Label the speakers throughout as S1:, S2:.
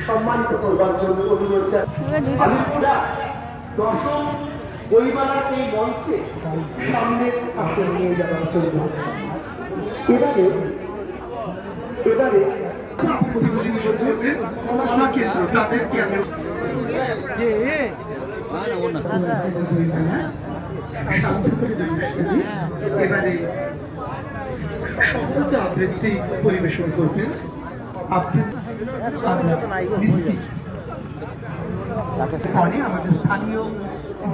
S1: সম্মানিত করবার জন্য অনুরোধ জানাচ্ছি। আমি পুরা দশম বইমেলার এই মঞ্চে সামনে আসলে নিয়ে যাওয়ার জন্য এবারে তাদেরকে আমি এবারে সমবেত আবৃত্তি পরিবেশন করবেন। পরে আমাদের স্থানীয়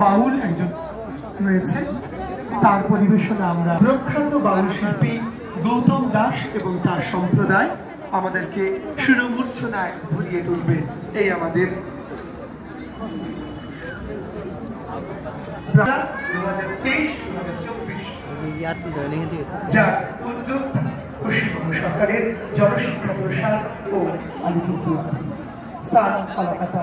S1: বাউল একজন রয়েছে, তার পরিবেশনা আমরা প্রখ্যাত বাউল শিল্পী গৌতম দাস এবং তার সম্প্রদায় আমাদেরকে সুরমূর্ছনায় ভরিয়ে তুলবে। এই আমাদের 2023-2024 যার উদ্যোগ পশ্চিমবঙ্গ সরকারের জনশিক্ষা প্রসার ও আলিপুরদুয়ার স্থান কলকাতা।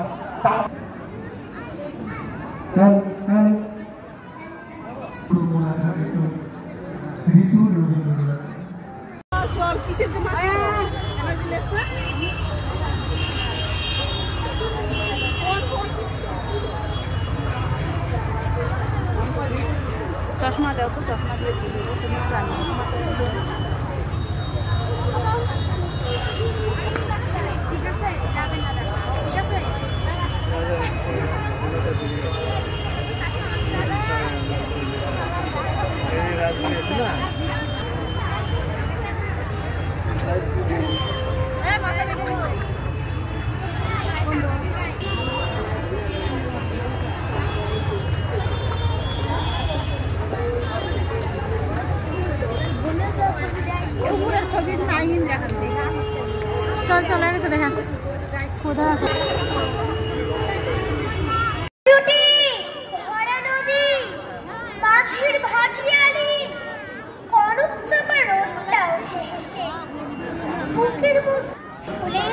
S2: চশমা দাও তো, চশমা দিয়ে ঠিক আছে, যাবে না দাদা, ঠিক আছে। चल चल देखा खुदा
S3: বুকের বুক ফুলে